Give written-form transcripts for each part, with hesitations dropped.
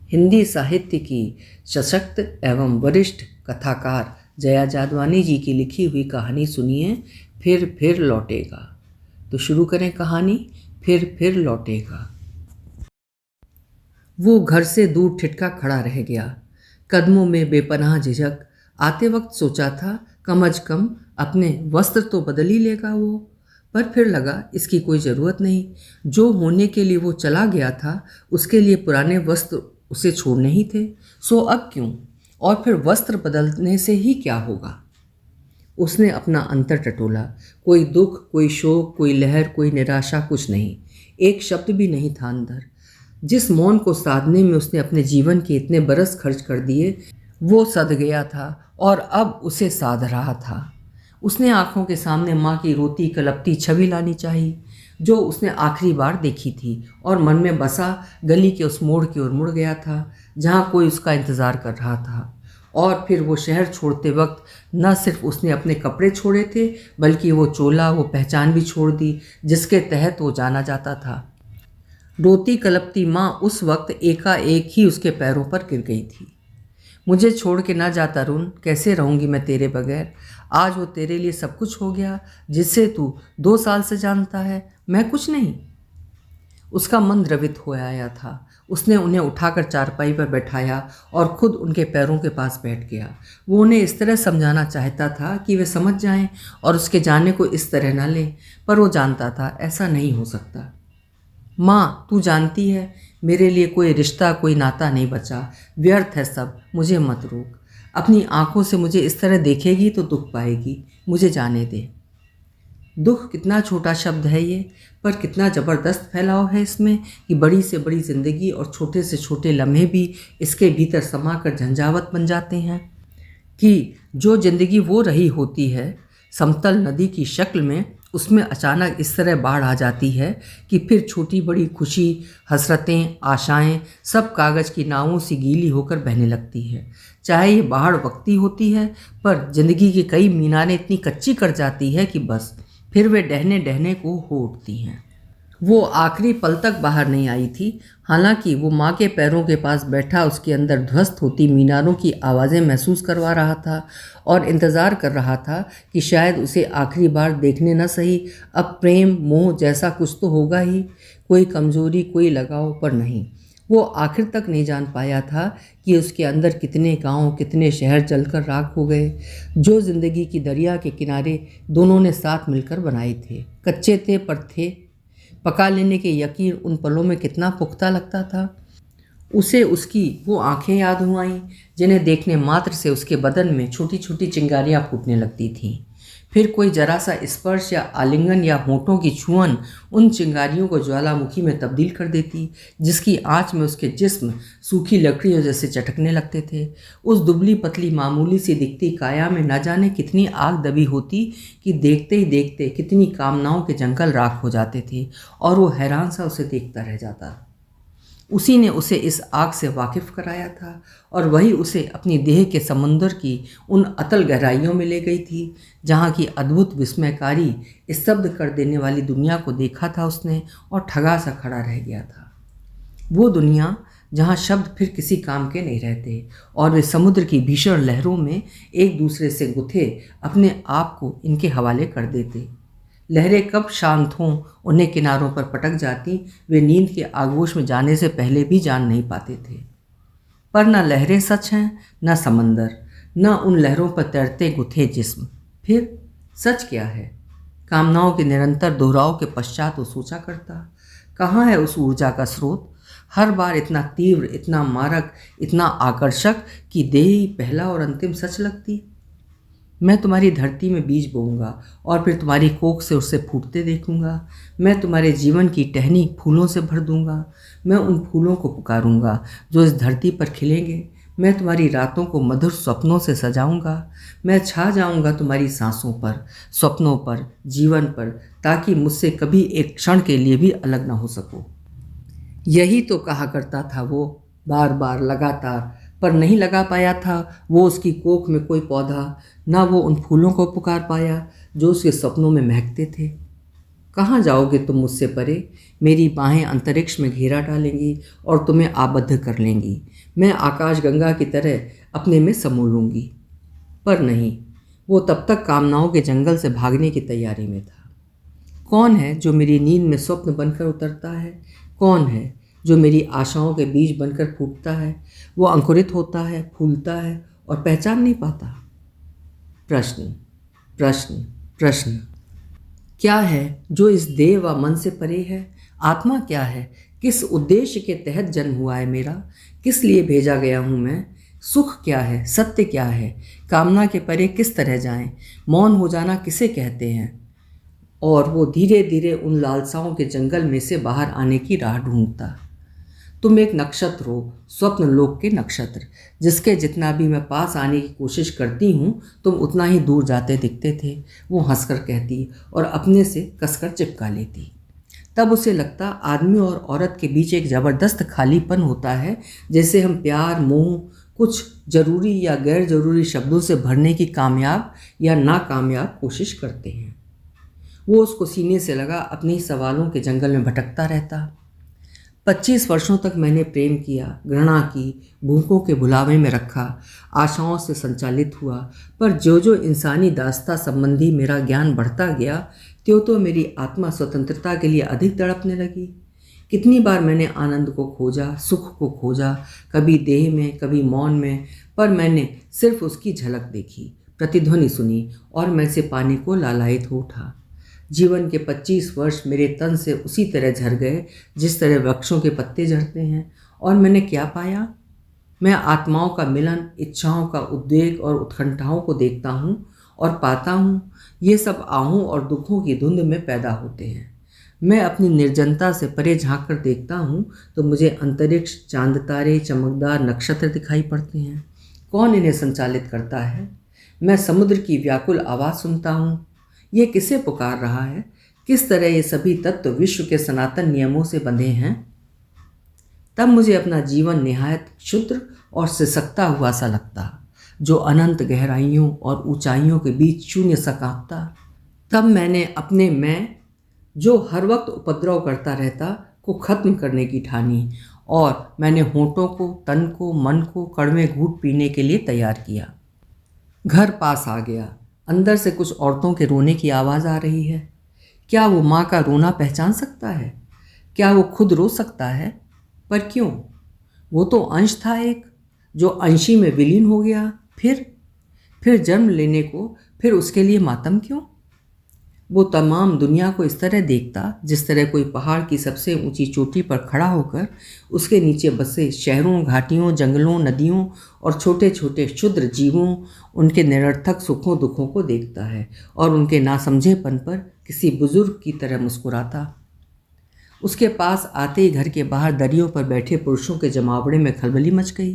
हिंदी साहित्य की सशक्त एवं वरिष्ठ कथाकार जया जादवानी जी की लिखी हुई कहानी सुनिए, फिर लौटेगा। तो शुरू करें कहानी। फिर लौटेगा। वो घर से दूर ठिठका खड़ा रह गया, कदमों में बेपनाह झिझक। आते वक्त सोचा था कम अज कम अपने वस्त्र तो बदल ही लेगा वो, पर फिर लगा इसकी कोई ज़रूरत नहीं। जो होने के लिए वो चला गया था उसके लिए पुराने वस्त्र उसे छोड़ने ही थे, सो अब क्यों? और फिर वस्त्र बदलने से ही क्या होगा? उसने अपना अंतर टटोला। कोई दुख, कोई शोक, कोई लहर, कोई निराशा, कुछ नहीं। एक शब्द भी नहीं था अंदर। जिस मौन को साधने में उसने अपने जीवन के इतने बरस खर्च कर दिए, वो सध गया था और अब उसे साध रहा था। उसने आंखों के सामने माँ की रोती कलपती छवि लानी चाहिए, जो उसने आखिरी बार देखी थी, और मन में बसा गली के उस मोड़ की ओर मुड़ गया था जहाँ कोई उसका इंतज़ार कर रहा था। और फिर वो शहर छोड़ते वक्त न सिर्फ उसने अपने कपड़े छोड़े थे, बल्कि वो चोला, वो पहचान भी छोड़ दी जिसके तहत वो जाना जाता था। रोती कलपती माँ उस वक्त एकाएक ही उसके पैरों पर गिर गई थी। मुझे छोड़ के ना जा तरुण, कैसे रहूँगी मैं तेरे बगैर? आज वो तेरे लिए सब कुछ हो गया, जिससे तू 2 साल से जानता है। मैं कुछ नहीं। उसका मन द्रवित हो आया था। उसने उन्हें उठाकर चारपाई पर बैठाया और खुद उनके पैरों के पास बैठ गया। वो उन्हें इस तरह समझाना चाहता था कि वे समझ जाएं और उसके जाने को इस तरह न लें, पर वो जानता था ऐसा नहीं हो सकता। माँ, तू जानती है मेरे लिए कोई रिश्ता, कोई नाता नहीं बचा। व्यर्थ है सब, मुझे मत रोक। अपनी आंखों से मुझे इस तरह देखेगी तो दुख पाएगी। मुझे जाने दे। दुख कितना छोटा शब्द है ये, पर कितना ज़बरदस्त फैलाव है इसमें कि बड़ी से बड़ी ज़िंदगी और छोटे से छोटे लम्हे भी इसके भीतर समा कर झंझावत बन जाते हैं। कि जो ज़िंदगी वो रही होती है समतल नदी की शक्ल में, उसमें अचानक इस तरह बाढ़ आ जाती है कि फिर छोटी बड़ी खुशी, हसरतें, आशाएं सब कागज़ की नावों सी गीली होकर बहने लगती है। चाहे ये बाढ़ वक्ती होती है, पर ज़िंदगी की कई मीनारें इतनी कच्ची कर जाती है कि बस फिर वे डहने डहने को हो उठती हैं। वो आखिरी पल तक बाहर नहीं आई थी। हालांकि वो माँ के पैरों के पास बैठा उसके अंदर ध्वस्त होती मीनारों की आवाज़ें महसूस करवा रहा था और इंतज़ार कर रहा था कि शायद उसे आखिरी बार देखने न सही, अब प्रेम मोह जैसा कुछ तो होगा ही, कोई कमज़ोरी, कोई लगाव, पर नहीं। वो आखिर तक नहीं जान पाया था कि उसके अंदर कितने गांव, कितने शहर जलकर राख हो गए, जो ज़िंदगी की दरिया के किनारे दोनों ने साथ मिलकर बनाए थे। कच्चे थे पर थे। पका लेने के यकीन उन पलों में कितना पुख्ता लगता था। उसे उसकी वो आंखें याद हो आईं जिन्हें देखने मात्र से उसके बदन में छोटी छोटी चिंगारियां फूटने लगती थीं। फिर कोई जरा सा स्पर्श या आलिंगन या होठों की छुअन उन चिंगारियों को ज्वालामुखी में तब्दील कर देती, जिसकी आंच में उसके जिस्म सूखी लकड़ियों जैसे चटकने लगते थे। उस दुबली पतली मामूली सी दिखती काया में न जाने कितनी आग दबी होती कि देखते ही देखते कितनी कामनाओं के जंगल राख हो जाते थे, और वो हैरान सा उसे देखता रह जाता। उसी ने उसे इस आग से वाकिफ़ कराया था, और वही उसे अपनी देह के समुंदर की उन अतल गहराइयों में ले गई थी जहाँ की अद्भुत, विस्मयकारी, स्तब्ध कर देने वाली दुनिया को देखा था उसने, और ठगा सा खड़ा रह गया था। वो दुनिया जहाँ शब्द फिर किसी काम के नहीं रहते और वे समुद्र की भीषण लहरों में एक दूसरे से गुथे अपने आप को इनके हवाले कर देते। लहरें कब शांत हों, उन्हें किनारों पर पटक जाती, वे नींद के आगोश में जाने से पहले भी जान नहीं पाते थे। पर न लहरें सच हैं, न समंदर, न उन लहरों पर तैरते गुथे जिस्म। फिर सच क्या है? कामनाओं के निरंतर दोहराव के पश्चात वो सोचा करता, कहाँ है उस ऊर्जा का स्रोत, हर बार इतना तीव्र, इतना मारक, इतना आकर्षक कि देह ही पहला और अंतिम सच लगती। मैं तुम्हारी धरती में बीज बोऊंगा और फिर तुम्हारी कोख से उससे फूटते देखूंगा। मैं तुम्हारे जीवन की टहनी फूलों से भर दूंगा। मैं उन फूलों को पुकारूंगा जो इस धरती पर खिलेंगे। मैं तुम्हारी रातों को मधुर स्वप्नों से सजाऊंगा। मैं छा जाऊंगा तुम्हारी सांसों पर, स्वप्नों पर, जीवन पर, ताकि मुझसे कभी एक क्षण के लिए भी अलग ना हो सको। यही तो कहा करता था वो, बार बार, लगातार, पर नहीं लगा पाया था वो उसकी कोख में कोई पौधा, ना वो उन फूलों को पुकार पाया जो उसके सपनों में महकते थे। कहाँ जाओगे तुम मुझसे परे? मेरी बाहें अंतरिक्ष में घेरा डालेंगी और तुम्हें आबद्ध कर लेंगी। मैं आकाश गंगा की तरह अपने में समो लूँगी। पर नहीं, वो तब तक कामनाओं के जंगल से भागने की तैयारी में था। कौन है जो मेरी नींद में स्वप्न बनकर उतरता है? कौन है जो मेरी आशाओं के बीज बनकर फूटता है? वो अंकुरित होता है, फूलता है और पहचान नहीं पाता। प्रश्न, प्रश्न, प्रश्न। क्या है जो इस देह व मन से परे है? आत्मा क्या है? किस उद्देश्य के तहत जन्म हुआ है मेरा? किस लिए भेजा गया हूँ मैं? सुख क्या है? सत्य क्या है? कामना के परे किस तरह जाएं? मौन हो जाना किसे कहते हैं? और वो धीरे धीरे उन लालसाओं के जंगल में से बाहर आने की राह ढूंढता। तुम एक नक्षत्र हो, स्वप्न लोक के नक्षत्र, जिसके जितना भी मैं पास आने की कोशिश करती हूँ तुम उतना ही दूर जाते दिखते थे। वो हंसकर कहती और अपने से कसकर चिपका लेती। तब उसे लगता आदमी और औरत के बीच एक ज़बरदस्त खालीपन होता है, जैसे हम प्यार, मोह, कुछ जरूरी या गैर जरूरी शब्दों से भरने की कामयाब या नाकामयाब कोशिश करते हैं। वो उसको सीने से लगा अपने ही सवालों के जंगल में भटकता रहता। 25 वर्षों तक मैंने प्रेम किया, घृणा की, भूखों के भुलावे में रखा, आशाओं से संचालित हुआ। पर जो जो इंसानी दास्ता संबंधी मेरा ज्ञान बढ़ता गया, त्यों तो मेरी आत्मा स्वतंत्रता के लिए अधिक तड़पने लगी। कितनी बार मैंने आनंद को खोजा, सुख को खोजा, कभी देह में, कभी मौन में, पर मैंने सिर्फ उसकी झलक देखी, प्रतिध्वनि सुनी और मैं से पाने को लालायित हो उठा। जीवन के 25 वर्ष मेरे तन से उसी तरह झर गए जिस तरह वृक्षों के पत्ते झड़ते हैं। और मैंने क्या पाया? मैं आत्माओं का मिलन, इच्छाओं का उद्वेग और उत्कंठाओं को देखता हूँ और पाता हूँ ये सब आहों और दुखों की धुंध में पैदा होते हैं। मैं अपनी निर्जनता से परे झांक कर देखता हूँ तो मुझे अंतरिक्ष, चांद तारे, चमकदार नक्षत्र दिखाई पड़ते हैं। कौन इन्हें संचालित करता है? मैं समुद्र की व्याकुल आवाज़ सुनता हूँ। ये किसे पुकार रहा है? किस तरह ये सभी तत्व विश्व के सनातन नियमों से बंधे हैं? तब मुझे अपना जीवन निहायत क्षुद्र और सिसकता हुआ सा लगता, जो अनंत गहराइयों और ऊंचाइयों के बीच शून्य सा कांपता। तब मैंने अपने मैं, जो हर वक्त उपद्रव करता रहता, को खत्म करने की ठानी और मैंने होठों को, तन को, मन को कड़वे घूंट पीने के लिए तैयार किया। घर पास आ गया। अंदर से कुछ औरतों के रोने की आवाज़ आ रही है। क्या वो माँ का रोना पहचान सकता है? क्या वो खुद रो सकता है? पर क्यों? वो तो अंश था एक, जो अंशी में विलीन हो गया। फिर जन्म लेने को, फिर उसके लिए मातम क्यों? वो तमाम दुनिया को इस तरह देखता जिस तरह कोई पहाड़ की सबसे ऊंची चोटी पर खड़ा होकर उसके नीचे बसे शहरों, घाटियों, जंगलों, नदियों और छोटे छोटे क्षुद्र जीवों, उनके निरर्थक सुखों दुखों को देखता है और उनके नासमझेपन पर किसी बुजुर्ग की तरह मुस्कुराता। उसके पास आते ही घर के बाहर दरियों पर बैठे पुरुषों के जमावड़े में खलबली मच गई।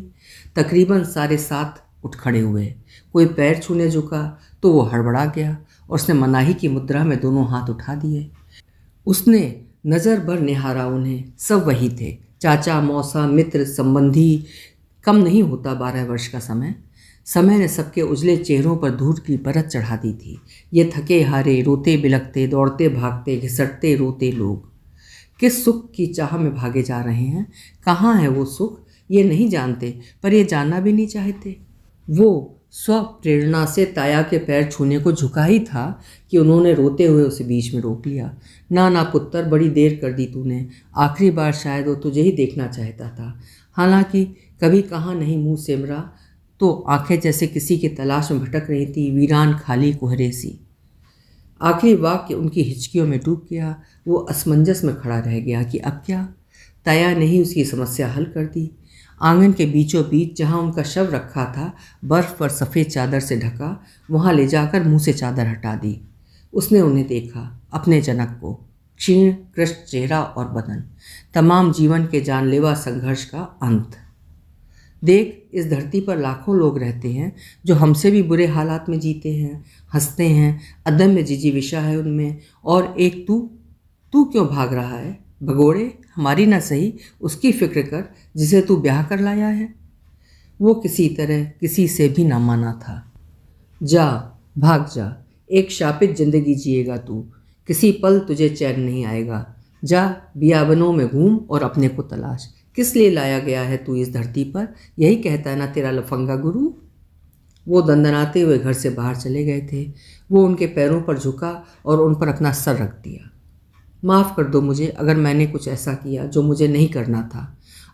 तकरीबन सारे साथ उठ खड़े हुए। कोई पैर छूने झुका तो वो हड़बड़ा गया और उसने मनाही की मुद्रा में दोनों हाथ उठा दिए। उसने नज़र भर निहारा उन्हें। सब वही थे, चाचा, मौसा, मित्र, संबंधी। कम नहीं होता 12 वर्ष का समय ने सबके उजले चेहरों पर धूल की परत चढ़ा दी थी। ये थके हारे, रोते बिलखते, दौड़ते भागते, घिसटते रोते लोग किस सुख की चाह में भागे जा रहे हैं? कहाँ है वो सुख? ये नहीं जानते, पर ये जानना भी नहीं चाहते। वो स्व प्रेरणा से ताया के पैर छूने को झुका ही था कि उन्होंने रोते हुए उसे बीच में रोक लिया। ना पुत्र, बड़ी देर कर दी तूने। आखिरी बार शायद वो तुझे ही देखना चाहता था। हालांकि कभी कहाँ नहीं मुंह सिमरा तो आंखें जैसे किसी की तलाश में भटक रही थी, वीरान, खाली, कुहरे सी। आखिरी वाक्य उनकी हिचकियों में डूब गया। वो असमंजस में खड़ा रह गया कि अब क्या? ताया ने ही उसकी समस्या हल कर दी। आंगन के बीचों बीच जहाँ उनका शव रखा था, बर्फ पर सफ़ेद चादर से ढका, वहाँ ले जाकर मुंह से चादर हटा दी। उसने उन्हें देखा, अपने जनक को, क्षीण कृष्ण चेहरा और बदन, तमाम जीवन के जानलेवा संघर्ष का अंत। देख, इस धरती पर लाखों लोग रहते हैं जो हमसे भी बुरे हालात में जीते हैं, हंसते हैं, अदम्य जिजीविषा है उनमें, और एक तू क्यों भाग रहा है? भगोड़े, हमारी ना सही, उसकी फिक्र कर जिसे तू ब्याह कर लाया है। वो किसी तरह किसी से भी ना माना था। जा, भाग जा, एक शापित जिंदगी जिएगा तू। किसी पल तुझे चैन नहीं आएगा। जा बियाबनों में घूम और अपने को तलाश। किस लिए लाया गया है तू इस धरती पर? यही कहता है ना तेरा लफंगा गुरु। वो दंदनाते हुए घर से बाहर चले गए थे। वो उनके पैरों पर झुका और उन पर अपना सर रख दिया। माफ़ कर दो मुझे अगर मैंने कुछ ऐसा किया जो मुझे नहीं करना था।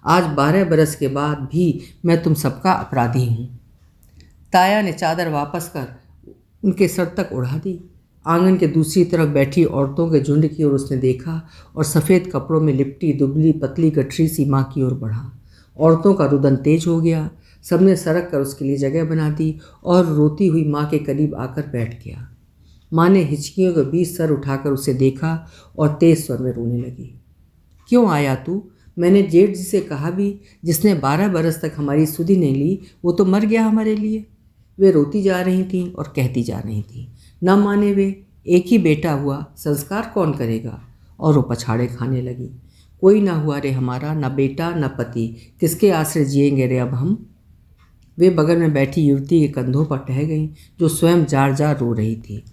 आज 12 बरस के बाद भी मैं तुम सबका अपराधी हूँ। ताया ने चादर वापस कर उनके सर तक उड़ा दी। आंगन के दूसरी तरफ बैठी औरतों के झुंड की ओर उसने देखा और सफ़ेद कपड़ों में लिपटी दुबली पतली गठरी सी माँ की ओर बढ़ा। औरतों का रुदन तेज हो गया। सबने सरक कर उसके लिए जगह बना दी और रोती हुई माँ के करीब आकर बैठ गया। माँ ने हिचकियों के बीच सर उठाकर उसे देखा और तेज स्वर में रोने लगी। क्यों आया तू? मैंने जेठ जी से कहा भी, जिसने 12 बरस तक हमारी सुधि नहीं ली वो तो मर गया हमारे लिए। वे रोती जा रही थीं और कहती जा रही थीं। न माने वे, एक ही बेटा हुआ, संस्कार कौन करेगा? और वो पछाड़े खाने लगी। कोई ना हुआ रे हमारा, न बेटा न पति, किसके आश्रय जिएंगे रे अब हम? वे बगल में बैठी युवती के कंधों पर टह गईं, जो स्वयं जार जार रो रही थी।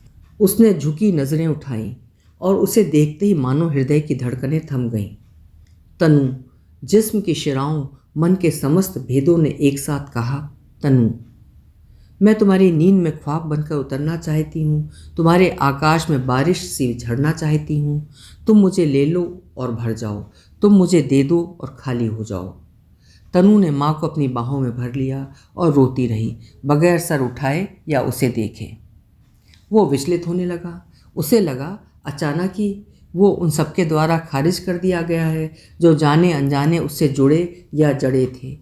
उसने झुकी नज़रें उठाईं और उसे देखते ही मानो हृदय की धड़कनें थम गईं। तनु, जिस्म की शिराओं, मन के समस्त भेदों ने एक साथ कहा, तनु, मैं तुम्हारी नींद में ख्वाब बनकर उतरना चाहती हूँ, तुम्हारे आकाश में बारिश सी झड़ना चाहती हूँ। तुम मुझे ले लो और भर जाओ, तुम मुझे दे दो और खाली हो जाओ। तनु ने माँ को अपनी बाहों में भर लिया और रोती रही, बगैर सर उठाए या उसे देखे। वो विचलित होने लगा। उसे लगा अचानक ही वो उन सबके द्वारा खारिज कर दिया गया है जो जाने अनजाने उससे जुड़े या जड़े थे।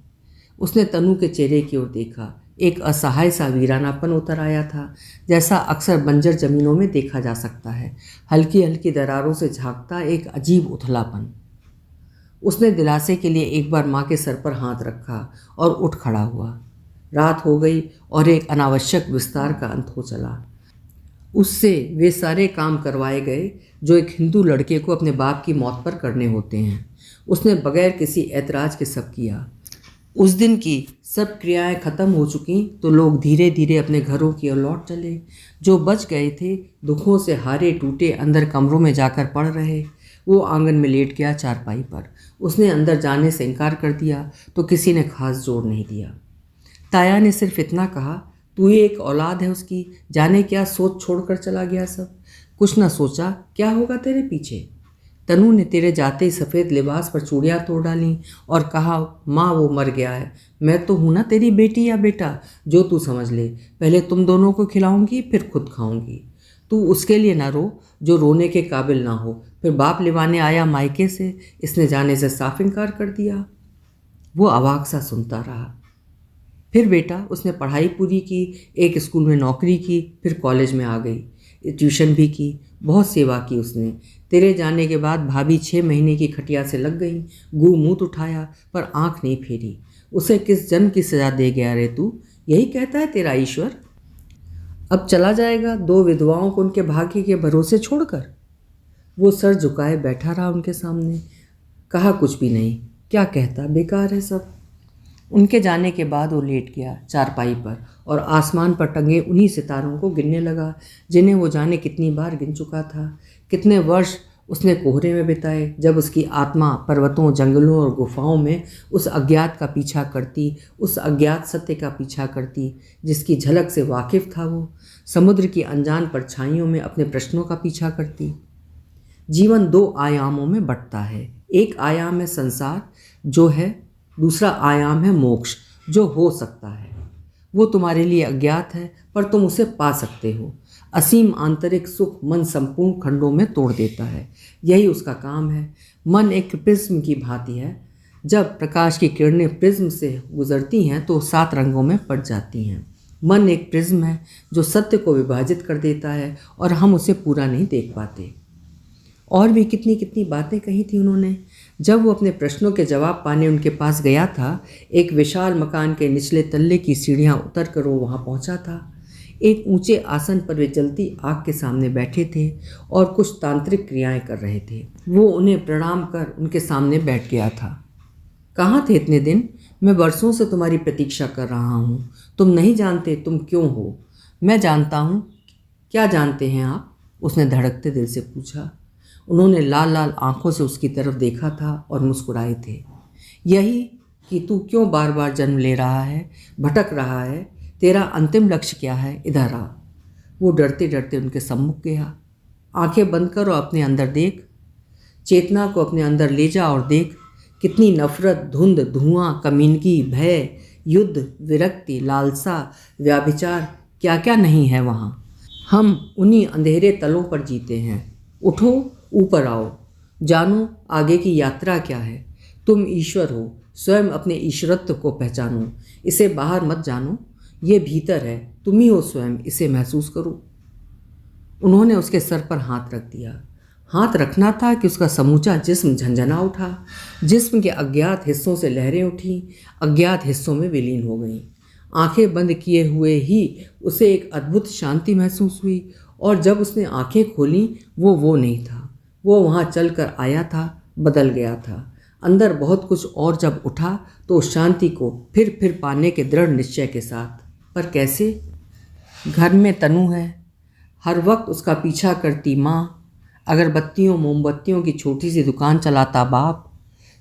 उसने तनु के चेहरे की ओर देखा। एक असहाय सा वीरानापन उतर आया था, जैसा अक्सर बंजर जमीनों में देखा जा सकता है। हल्की हल्की दरारों से झांकता एक अजीब उथलापन। उसने दिलासे के लिए एक बार माँ के सर पर हाथ रखा और उठ खड़ा हुआ। रात हो गई और एक अनावश्यक विस्तार का अंत हो चला। उससे वे सारे काम करवाए गए जो एक हिंदू लड़के को अपने बाप की मौत पर करने होते हैं। उसने बगैर किसी ऐतराज के सब किया। उस दिन की सब क्रियाएं खत्म हो चुकी तो लोग धीरे धीरे अपने घरों की ओर लौट चले। जो बच गए थे दुखों से हारे टूटे अंदर कमरों में जाकर पड़ रहे। वो आंगन में लेट गया चारपाई पर। उसने अंदर जाने से इनकार कर दिया तो किसी ने खास जोर नहीं दिया। ताया ने सिर्फ इतना कहा, तू ही एक औलाद है उसकी, जाने क्या सोच छोड़कर चला गया सब। कुछ न सोचा क्या होगा तेरे पीछे। तनु ने तेरे जाते ही सफ़ेद लिबास पर चूड़ियाँ तोड़ डालीं और कहा, माँ वो मर गया है, मैं तो हूँ ना तेरी बेटी या बेटा, जो तू समझ ले। पहले तुम दोनों को खिलाऊंगी फिर खुद खाऊंगी। तू उसके लिए ना रो जो रोने के काबिल ना हो। फिर बाप लिवाने आया मायके से, इसने जाने से साफ इनकार कर दिया। वो अवाक सा सुनता रहा। फिर बेटा उसने पढ़ाई पूरी की, एक स्कूल में नौकरी की, फिर कॉलेज में आ गई, ट्यूशन भी की, बहुत सेवा की उसने। तेरे जाने के बाद भाभी 6 महीने की खटिया से लग गई, गू मूत उठाया पर आंख नहीं फेरी। उसे किस जन्म की सजा दे गया रे तू? यही कहता है तेरा ईश्वर? अब चला जाएगा 2 विधवाओं को उनके भाग्य के भरोसे छोड़कर? वो सर झुकाए बैठा रहा उनके सामने। कहा कुछ भी नहीं, क्या कहता, बेकार है सब। उनके जाने के बाद वो लेट गया चारपाई पर और आसमान पर टंगे उन्हीं सितारों को गिनने लगा जिन्हें वो जाने कितनी बार गिन चुका था। कितने वर्ष उसने कोहरे में बिताए, जब उसकी आत्मा पर्वतों, जंगलों और गुफाओं में उस अज्ञात का पीछा करती, उस अज्ञात सत्य का पीछा करती जिसकी झलक से वाकिफ था वो। समुद्र की अनजान परछाइयों में अपने प्रश्नों का पीछा करती। जीवन 2 आयामों में बंटता है। एक आयाम है संसार जो है, दूसरा आयाम है मोक्ष जो हो सकता है। वो तुम्हारे लिए अज्ञात है पर तुम उसे पा सकते हो। असीम आंतरिक सुख मन संपूर्ण खंडों में तोड़ देता है। यही उसका काम है। मन एक प्रिज्म की भांति है। जब प्रकाश की किरणें प्रिज्म से गुजरती हैं तो 7 रंगों में पड़ जाती हैं। मन एक प्रिज्म है जो सत्य को विभाजित कर देता है और हम उसे पूरा नहीं देख पाते। और भी कितनी कितनी बातें कही थी उन्होंने। जब वो अपने प्रश्नों के जवाब पाने उनके पास गया था, एक विशाल मकान के निचले तल्ले की सीढ़ियाँ उतर कर वो वहाँ पहुँचा था। एक ऊंचे आसन पर वे जलती आग के सामने बैठे थे और कुछ तांत्रिक क्रियाएं कर रहे थे। वो उन्हें प्रणाम कर उनके सामने बैठ गया था। कहाँ थे इतने दिन? मैं वर्षों से तुम्हारी प्रतीक्षा कर रहा हूँ। तुम नहीं जानते तुम क्यों हो। मैं जानता हूँ। क्या जानते हैं आप? उसने धड़कते दिल से पूछा। उन्होंने लाल लाल आंखों से उसकी तरफ देखा था और मुस्कुराए थे। यही कि तू क्यों बार बार जन्म ले रहा है, भटक रहा है, तेरा अंतिम लक्ष्य क्या है, इधर आ। वो डरते डरते उनके सम्मुख गया। आंखें बंद कर और अपने अंदर देख, चेतना को अपने अंदर ले जा और देख कितनी नफरत, धुंध, धुआं, कमीनगी, भय, युद्ध, विरक्ति, लालसा, व्याभिचार, क्या क्या नहीं है वहाँ। हम उन्हीं अंधेरे तलों पर जीते हैं। उठो, ऊपर आओ, जानो आगे की यात्रा क्या है। तुम ईश्वर हो, स्वयं अपने ईश्वरत्व को पहचानो। इसे बाहर मत जानो, ये भीतर है, तुम ही हो स्वयं, इसे महसूस करो। उन्होंने उसके सर पर हाथ रख दिया। हाथ रखना था कि उसका समूचा जिस्म झंझना उठा। जिस्म के अज्ञात हिस्सों से लहरें उठीं, अज्ञात हिस्सों में विलीन हो गईं। आंखें बंद किए हुए ही उसे एक अद्भुत शांति महसूस हुई, और जब उसने आंखें खोलीं वो नहीं था। वो वहाँ चल कर आया था, बदल गया था। अंदर बहुत कुछ और जब उठा तो उस शांति को फिर पाने के दृढ़ निश्चय के साथ। पर कैसे? घर में तनु है, हर वक्त उसका पीछा करती माँ, अगरबत्तियों मोमबत्तियों की छोटी सी दुकान चलाता बाप,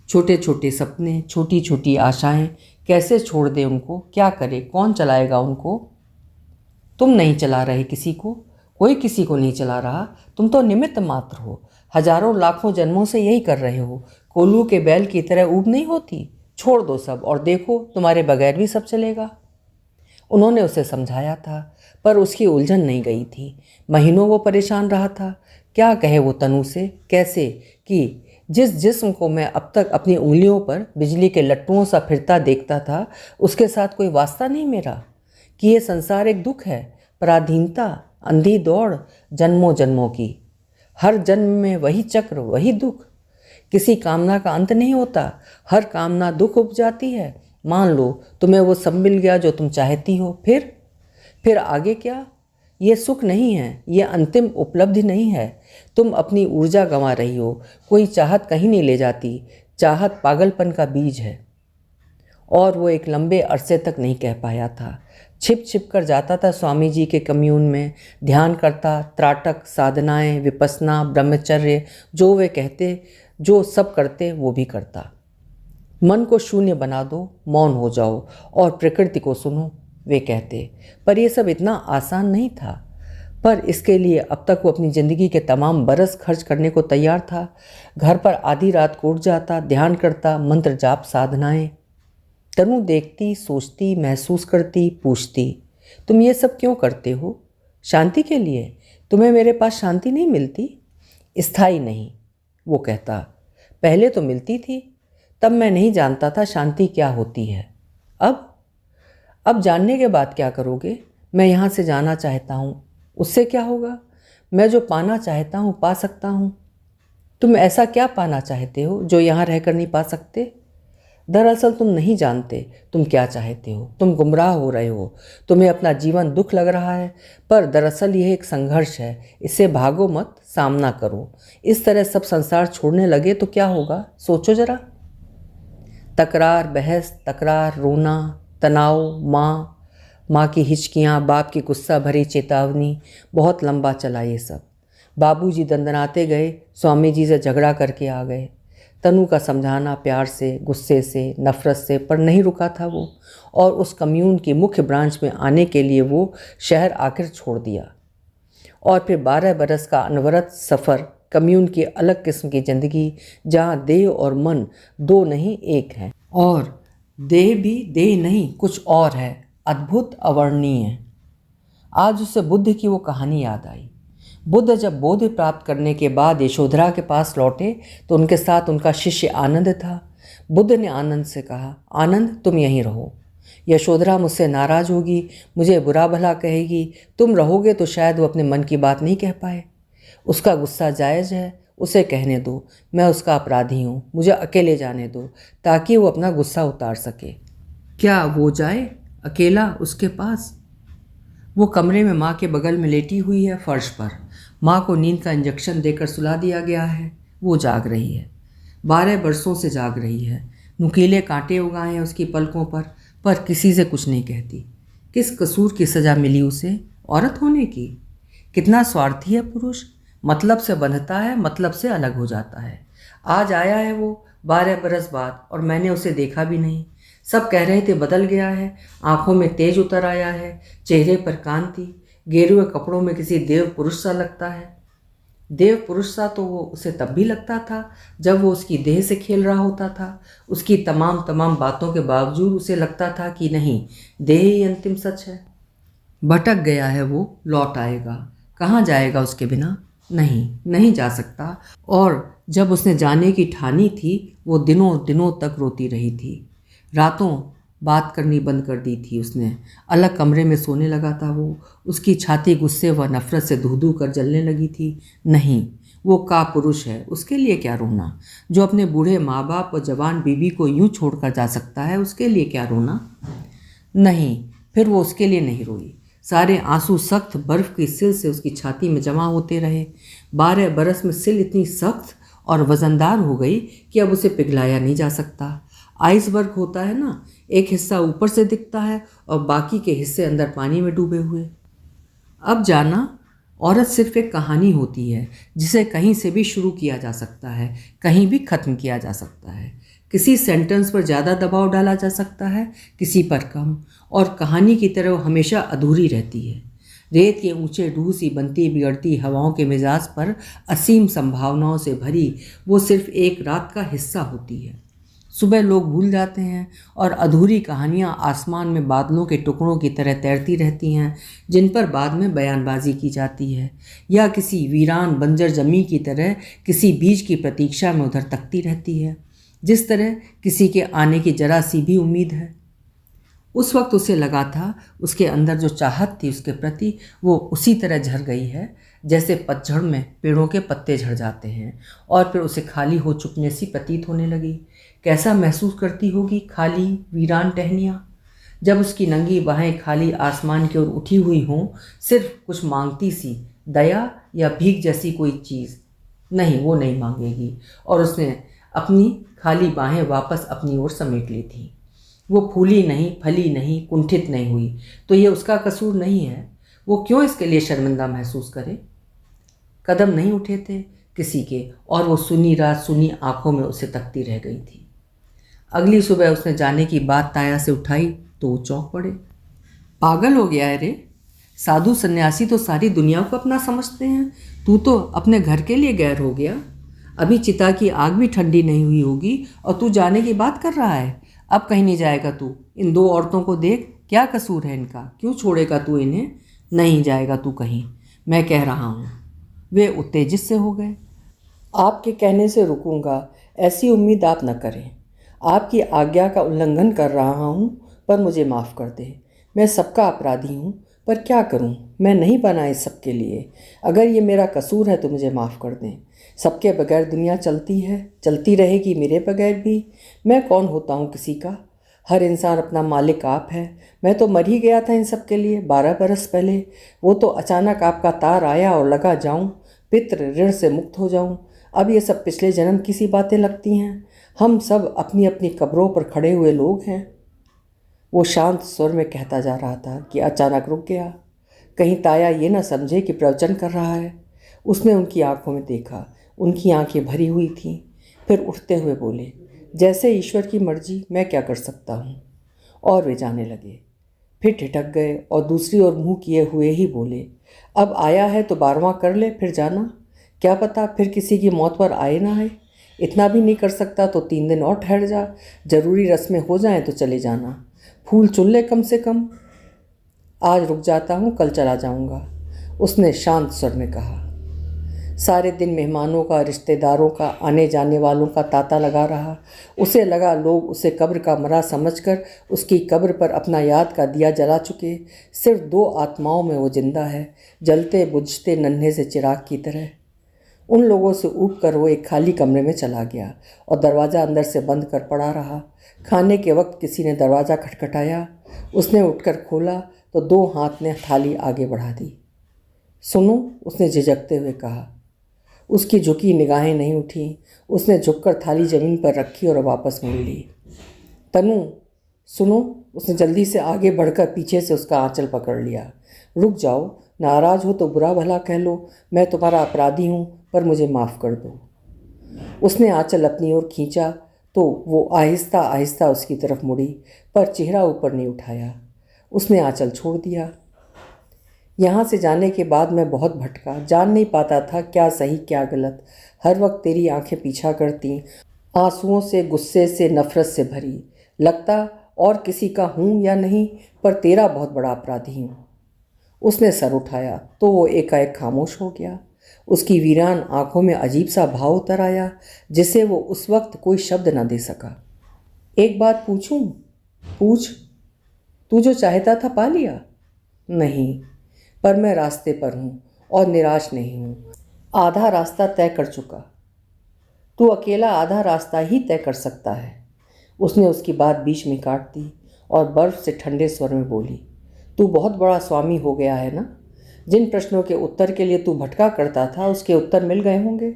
छोटे छोटे सपने, छोटी छोटी आशाएं, कैसे छोड़ दे उनको? क्या करे? कौन चलाएगा उनको? तुम नहीं चला रहे किसी को, कोई किसी को नहीं चला रहा। तुम तो निमित्त मात्र हो, हजारों लाखों जन्मों से यही कर रहे हो। कोल्हू के बैल की तरह ऊब नहीं होती। छोड़ दो सब और देखो, तुम्हारे बगैर भी सब चलेगा। उन्होंने उसे समझाया था, पर उसकी उलझन नहीं गई थी। महीनों वो परेशान रहा था। क्या कहे वो तनु से, कैसे कि जिस जिस्म को मैं अब तक अपनी उंगलियों पर बिजली के लट्टुओं सा फिरता देखता था, उसके साथ कोई वास्ता नहीं मेरा। कि ये संसार एक दुख है, पराधीनता, अंधी दौड़, जन्मों जन्मों की। हर जन्म में वही चक्र, वही दुख। किसी कामना का अंत नहीं होता, हर कामना दुख उपजाती है। मान लो तुम्हें वो सब मिल गया जो तुम चाहती हो, फिर आगे क्या? ये सुख नहीं है, ये अंतिम उपलब्धि नहीं है। तुम अपनी ऊर्जा गंवा रही हो। कोई चाहत कहीं नहीं ले जाती। चाहत पागलपन का बीज है। और वो एक लंबे अरसे तक नहीं कह पाया था। छिप छिप कर जाता था स्वामी जी के कम्यून में, ध्यान करता, त्राटक, साधनाएं, विपस्सना, ब्रह्मचर्य, जो वे कहते, जो सब करते वो भी करता। मन को शून्य बना दो, मौन हो जाओ और प्रकृति को सुनो, वे कहते। पर यह सब इतना आसान नहीं था। पर इसके लिए अब तक वो अपनी ज़िंदगी के तमाम बरस खर्च करने को तैयार था। घर पर आधी रात को उठ जाता, ध्यान करता, मंत्र जाप, साधनाएं। तनु देखती, सोचती, महसूस करती, पूछती, तुम ये सब क्यों करते हो? शांति के लिए। तुम्हें मेरे पास शांति नहीं मिलती? स्थायी नहीं, वो कहता। पहले तो मिलती थी, तब मैं नहीं जानता था शांति क्या होती है। अब जानने के बाद क्या करोगे? मैं यहाँ से जाना चाहता हूँ, उससे क्या होगा? मैं जो पाना चाहता हूँ पा सकता हूँ। तुम ऐसा क्या पाना चाहते हो जो यहाँ रहकर नहीं पा सकते? दरअसल तुम नहीं जानते तुम क्या चाहते हो। तुम गुमराह हो रहे हो। तुम्हें अपना जीवन दुख लग रहा है, पर दरअसल यह एक संघर्ष है। इससे भागो मत, सामना करो। इस तरह सब संसार छोड़ने लगे तो क्या होगा? सोचो जरा। तकरार, बहस, तकरार, रोना, तनाव, माँ की हिचकियाँ, बाप की गुस्सा भरी चेतावनी, बहुत लंबा चला ये सब। बाबूजी दंदनाते गए, स्वामी जी से झगड़ा करके आ गए। तनु का समझाना प्यार से, गुस्से से, नफरत से, पर नहीं रुका था वो। और उस कम्यून की मुख्य ब्रांच में आने के लिए वो शहर आखिर छोड़ दिया। और फिर 12 बरस का अनवरत सफ़र, कम्यून की अलग किस्म की ज़िंदगी, जहाँ देह और मन दो नहीं एक हैं। और देह भी देह नहीं, कुछ और है, अद्भुत, अवर्णनीय। आज उसे बुद्ध की वो कहानी याद आई। बुद्ध जब बोधि प्राप्त करने के बाद यशोधरा के पास लौटे तो उनके साथ उनका शिष्य आनंद था। बुद्ध ने आनंद से कहा, आनंद तुम यहीं रहो। यशोधरा मुझसे नाराज़ होगी, मुझे बुरा भला कहेगी। तुम रहोगे तो शायद वो अपने मन की बात नहीं कह पाए। उसका गुस्सा जायज़ है, उसे कहने दो। मैं उसका अपराधी हूँ, मुझे अकेले जाने दो ताकि वो अपना गुस्सा उतार सके। क्या वो जाए अकेला उसके पास? वो कमरे में माँ के बगल में लेटी हुई है, फर्श पर। माँ को नींद का इंजेक्शन देकर सुला दिया गया है। वो जाग रही है, 12 बरसों से जाग रही है। नुकीले कांटे उगाए हैं उसकी पलकों पर किसी से कुछ नहीं कहती। किस कसूर की सज़ा मिली उसे? औरत होने की? कितना स्वार्थी है पुरुष, मतलब से बंधता है, मतलब से अलग हो जाता है। आज आया है वो 12 बरस बाद और मैंने उसे देखा भी नहीं। सब कह रहे थे बदल गया है, आंखों में तेज उतर आया है, चेहरे पर कांति, गेरुए कपड़ों में किसी देव पुरुष सा लगता है। देव पुरुष सा तो वो उसे तब भी लगता था जब वो उसकी देह से खेल रहा होता था। उसकी तमाम तमाम बातों के बावजूद उसे लगता था कि नहीं, देह ही अंतिम सच है। भटक गया है वो, लौट आएगा। कहाँ जाएगा उसके बिना? नहीं, नहीं जा सकता। और जब उसने जाने की ठानी थी, वो दिनों दिनों तक रोती रही थी। रातों बात करनी बंद कर दी थी उसने। अलग कमरे में सोने लगा था वो। उसकी छाती गुस्से व नफरत से धू धू कर जलने लगी थी। नहीं, वो का पुरुष है, उसके लिए क्या रोना। जो अपने बूढ़े माँ बाप और जवान बीबी को यूं छोड़कर जा सकता है, उसके लिए क्या रोना। नहीं, फिर वो उसके लिए नहीं रोई। सारे आंसू सख्त बर्फ की सिल से उसकी छाती में जमा होते रहे। 12 बरस में सिल इतनी सख्त और वजनदार हो गई कि अब उसे पिघलाया नहीं जा सकता। आइसबर्ग होता है ना, एक हिस्सा ऊपर से दिखता है और बाकी के हिस्से अंदर पानी में डूबे हुए। अब जाना, औरत सिर्फ एक कहानी होती है जिसे कहीं से भी शुरू किया जा सकता है, कहीं भी ख़त्म किया जा सकता है। किसी सेंटेंस पर ज़्यादा दबाव डाला जा सकता है, किसी पर कम, और कहानी की तरह वो हमेशा अधूरी रहती है। रेत के ऊंचे ढूह सी बनती बिगड़ती हवाओं के मिजाज पर असीम संभावनाओं से भरी वो सिर्फ एक रात का हिस्सा होती है। सुबह लोग भूल जाते हैं और अधूरी कहानियाँ आसमान में बादलों के टुकड़ों की तरह तैरती रहती हैं, जिन पर बाद में बयानबाजी की जाती है, या किसी वीरान बंजर जमीन की तरह किसी बीज की प्रतीक्षा में उधर तकती रहती है, जिस तरह किसी के आने की जरा सी भी उम्मीद है। उस वक्त उसे लगा था उसके अंदर जो चाहत थी उसके प्रति, वो उसी तरह झड़ गई है जैसे पतझड़ में पेड़ों के पत्ते झड़ जाते हैं, और फिर उसे खाली हो चुकने सी प्रतीत होने लगी। कैसा महसूस करती होगी खाली वीरान टहनियाँ, जब उसकी नंगी बाहें खाली आसमान की ओर उठी हुई हों, सिर्फ कुछ मांगती सी, दया या भीख जैसी कोई चीज़। नहीं, वो नहीं मांगेगी, और उसने अपनी खाली बाहें वापस अपनी ओर समेट ली थी। वो फूली नहीं, फली नहीं, कुंठित नहीं हुई, तो ये उसका कसूर नहीं है। वो क्यों इसके लिए शर्मिंदा महसूस करे। कदम नहीं उठे थे किसी के, और वो सुनी रात सुनी आंखों में उसे तकती रह गई थी। अगली सुबह उसने जाने की बात ताया से उठाई तो वो चौंक पड़े। पागल हो गया है रे, साधु सन्यासी तो सारी दुनिया को अपना समझते हैं, तू तो अपने घर के लिए गैर हो गया। अभी चिता की आग भी ठंडी नहीं हुई होगी और तू जाने की बात कर रहा है। अब कहीं नहीं जाएगा तू। इन दो औरतों को देख, क्या कसूर है इनका, क्यों छोड़ेगा तू इन्हें। नहीं जाएगा तू कहीं, मैं कह रहा हूँ। वे उत्तेजित से हो गए। आपके कहने से रुकूंगा, ऐसी उम्मीद आप न करें। आपकी आज्ञा का उल्लंघन कर रहा हूँ, पर मुझे माफ़ कर दें। मैं सबका अपराधी हूँ, पर क्या करूँ, मैं नहीं बना इस सब के लिए। अगर ये मेरा कसूर है तो मुझे माफ़ कर दें। सबके बगैर दुनिया चलती है, चलती रहेगी मेरे बगैर भी। मैं कौन होता हूँ किसी का। हर इंसान अपना मालिक आप है। मैं तो मर ही गया था इन सब के लिए 12 बरस पहले। वो तो अचानक आपका तार आया और लगा जाऊँ, पितृ ऋण से मुक्त हो जाऊँ। अब ये सब पिछले जन्म की सी बातें लगती हैं। हम सब अपनी अपनी कब्रों पर खड़े हुए लोग हैं। वो शांत स्वर में कहता जा रहा था कि अचानक रुक गया। कहीं ताया ये न समझे कि प्रवचन कर रहा है। उसने उनकी आंखों में देखा, उनकी आंखें भरी हुई थीं। फिर उठते हुए बोले, जैसे ईश्वर की मर्जी, मैं क्या कर सकता हूँ। और वे जाने लगे। फिर ठिठक गए और दूसरी ओर मुँह किए हुए ही बोले, अब आया है तो 12वां कर ले, फिर जाना। क्या पता फिर किसी की मौत पर आए ना आए। इतना भी नहीं कर सकता तो 3 दिन और ठहर जा। जरूरी रस्में हो जाएं तो चले जाना। फूल चुन ले कम से कम। आज रुक जाता हूँ, कल चला जाऊँगा, उसने शांत स्वर में कहा। सारे दिन मेहमानों का, रिश्तेदारों का, आने जाने वालों का तांता लगा रहा। उसे लगा लोग उसे कब्र का मरा समझकर उसकी कब्र पर अपना याद का दिया जला चुके। सिर्फ 2 आत्माओं में वो जिंदा है, जलते बुझते नन्हे से चिराग की तरह। उन लोगों से ऊब कर वो एक खाली कमरे में चला गया और दरवाज़ा अंदर से बंद कर पड़ा रहा। खाने के वक्त किसी ने दरवाज़ा खटखटाया। उसने उठकर खोला तो 2 हाथ ने थाली आगे बढ़ा दी। सुनो, उसने झिझकते हुए कहा। उसकी झुकी निगाहें नहीं उठी। उसने झुककर थाली ज़मीन पर रखी और वापस मोड़ ली। तनु, सुनो, उसने जल्दी से आगे बढ़कर पीछे से उसका आंचल पकड़ लिया। रुक जाओ, नाराज़ हो तो बुरा भला कह लो, मैं तुम्हारा अपराधी हूँ, पर मुझे माफ़ कर दो। उसने आंचल अपनी ओर खींचा तो वो आहिस्ता आहिस्ता उसकी तरफ मुड़ी, पर चेहरा ऊपर नहीं उठाया। उसने आंचल छोड़ दिया। यहाँ से जाने के बाद मैं बहुत भटका, जान नहीं पाता था क्या सही क्या गलत। हर वक्त तेरी आंखें पीछा करती, आंसुओं से, गुस्से से, नफरत से भरी। लगता और किसी का हूँ या नहीं, पर तेरा बहुत बड़ा अपराधी हूँ। उसने सर उठाया तो वो एकाएक खामोश हो गया। उसकी वीरान आंखों में अजीब सा भाव उतर आया, जिसे वो उस वक्त कोई शब्द न दे सका। एक बात पूछूं? पूछ। तू जो चाहता था पा लिया? नहीं, पर मैं रास्ते पर हूँ और निराश नहीं हूँ। आधा रास्ता तय कर चुका। तू अकेला आधा रास्ता ही तय कर सकता है। उसने उसकी बात बीच में काट दी और बर्फ से ठंडे स्वर में बोली, तू बहुत बड़ा स्वामी हो गया है ना? जिन प्रश्नों के उत्तर के लिए तू भटका करता था, उसके उत्तर मिल गए होंगे।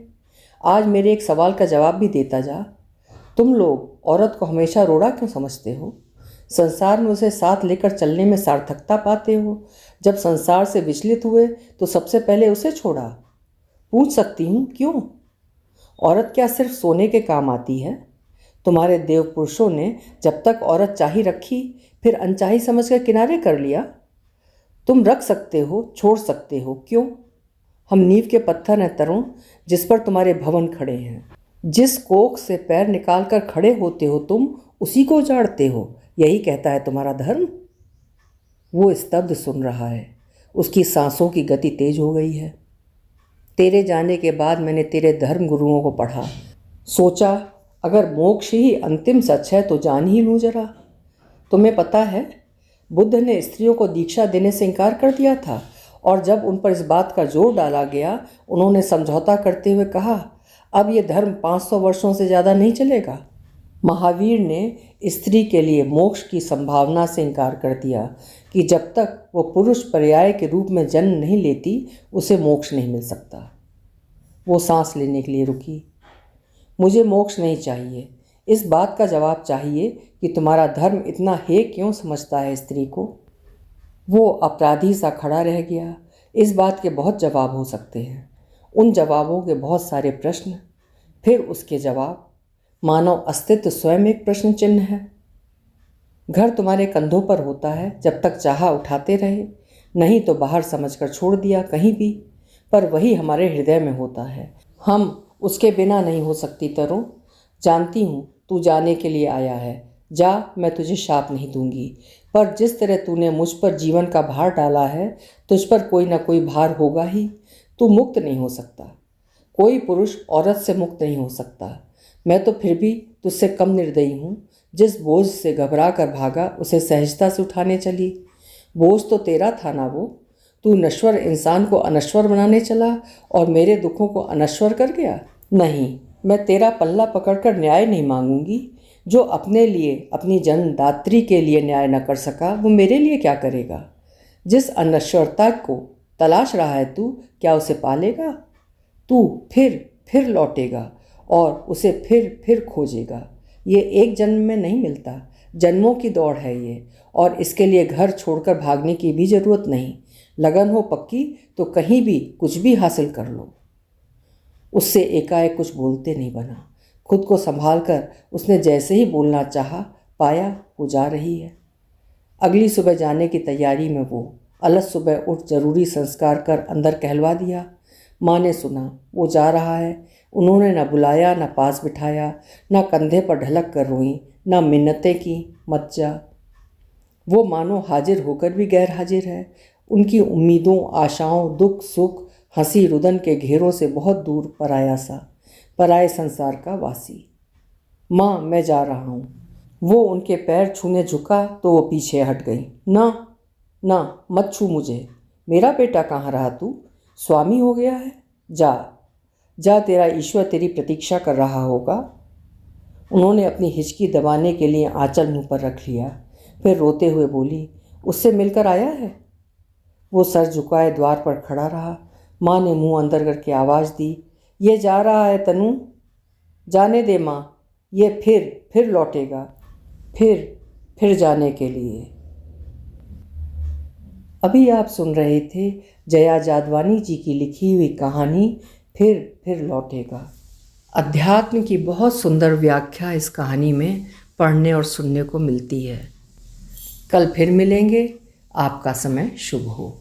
आज मेरे एक सवाल का जवाब भी देता जा। तुम लोग औरत को हमेशा रोड़ा क्यों समझते हो? संसार में उसे साथ लेकर चलने में सार्थकता पाते हो। जब संसार से विचलित हुए तो सबसे पहले उसे छोड़ा। पूछ सकती हूँ क्यों? औरत क्या सिर्फ सोने के काम आती है? तुम्हारे देव पुरुषों ने जब तक औरत चाही रखी, फिर अनचाही समझकर किनारे कर लिया। तुम रख सकते हो, छोड़ सकते हो, क्यों? हम नींव के पत्थर हैं तरुण, जिस पर तुम्हारे भवन खड़े हैं। जिस कोख से पैर निकालकर खड़े होते हो तुम, उसी को उजाड़ते हो। यही कहता है तुम्हारा धर्म? वो स्तब्ध सुन रहा है। उसकी सांसों की गति तेज हो गई है। तेरे जाने के बाद मैंने तेरे धर्म गुरुओं को पढ़ा। सोचा अगर मोक्ष ही अंतिम सच है तो जान ही लूँ जरा। तुम्हें पता है, बुद्ध ने स्त्रियों को दीक्षा देने से इनकार कर दिया था, और जब उन पर इस बात का जोर डाला गया, उन्होंने समझौता करते हुए कहा, अब ये धर्म 500 वर्षों से ज़्यादा नहीं चलेगा। महावीर ने स्त्री के लिए मोक्ष की संभावना से इनकार कर दिया कि जब तक वो पुरुष पर्याय के रूप में जन्म नहीं लेती, उसे मोक्ष नहीं मिल सकता। वो सांस लेने के लिए रुकी। मुझे मोक्ष नहीं चाहिए। इस बात का जवाब चाहिए कि तुम्हारा धर्म इतना हे क्यों समझता है स्त्री को? वो अपराधी सा खड़ा रह गया। इस बात के बहुत जवाब हो सकते हैं, उन जवाबों के बहुत सारे प्रश्न, फिर उसके जवाब। मानव अस्तित्व स्वयं एक प्रश्न चिन्ह है। घर तुम्हारे कंधों पर होता है, जब तक चाहा उठाते रहे, नहीं तो बाहर समझकर छोड़ दिया कहीं भी, पर वही हमारे हृदय में होता है। हम उसके बिना नहीं हो सकती तरुण। जानती हूँ तू जाने के लिए आया है। जा, मैं तुझे शाप नहीं दूंगी, पर जिस तरह तूने मुझ पर जीवन का भार डाला है, तुझ पर कोई ना कोई भार होगा ही। तू मुक्त नहीं हो सकता। कोई पुरुष औरत से मुक्त नहीं हो सकता। मैं तो फिर भी तुझसे कम निर्दयी हूँ। जिस बोझ से घबरा कर भागा, उसे सहजता से उठाने चली। बोझ तो तेरा था ना वो। तू नश्वर इंसान को अनश्वर बनाने चला और मेरे दुखों को अनश्वर कर गया। नहीं, मैं तेरा पल्ला पकड़कर न्याय नहीं मांगूंगी। जो अपने लिए, अपनी जन्मदात्री के लिए न्याय न कर सका, वो मेरे लिए क्या करेगा? जिस अनश्वरता को तलाश रहा है तू, क्या उसे पालेगा? तू फिर लौटेगा और उसे फिर खोजेगा। ये एक जन्म में नहीं मिलता, जन्मों की दौड़ है ये, और इसके लिए घर छोड़कर भागने की भी ज़रूरत नहीं। लगन हो पक्की तो कहीं भी कुछ भी हासिल कर लो। उससे एकाएक कुछ बोलते नहीं बना। खुद को संभाल कर उसने जैसे ही बोलना चाहा, पाया वो जा रही है। अगली सुबह जाने की तैयारी में वो अलस सुबह उठ जरूरी संस्कार कर अंदर कहलवा दिया। माँ ने सुना वो जा रहा है। उन्होंने न बुलाया, न पास बिठाया, न कंधे पर ढलक कर रोई, न मिन्नतें की, मत जा। वो मानो हाजिर होकर भी गैर हाजिर है। उनकी उम्मीदों, आशाओं, दुख सुख, हंसी रुदन के घेरों से बहुत दूर, पराया सा, पराए संसार का वासी। माँ, मैं जा रहा हूँ। वो उनके पैर छूने झुका तो वो पीछे हट गई। ना ना, मत छू मुझे। मेरा बेटा कहाँ रहा तू? स्वामी हो गया है? जा जा, तेरा ईश्वर तेरी प्रतीक्षा कर रहा होगा। उन्होंने अपनी हिचकी दबाने के लिए आंचल मुंह पर रख लिया। फिर रोते हुए बोली, उससे मिलकर आया है? वो सर झुकाए द्वार पर खड़ा रहा। माँ ने मुंह अंदर करके आवाज़ दी, ये जा रहा है तनु, जाने दे माँ। ये फिर लौटेगा, फिर जाने के लिए। अभी आप सुन रहे थे जया जादवानी जी की लिखी हुई कहानी फिर लौटेगा। अध्यात्म की बहुत सुंदर व्याख्या इस कहानी में पढ़ने और सुनने को मिलती है। कल फिर मिलेंगे। आपका समय शुभ हो।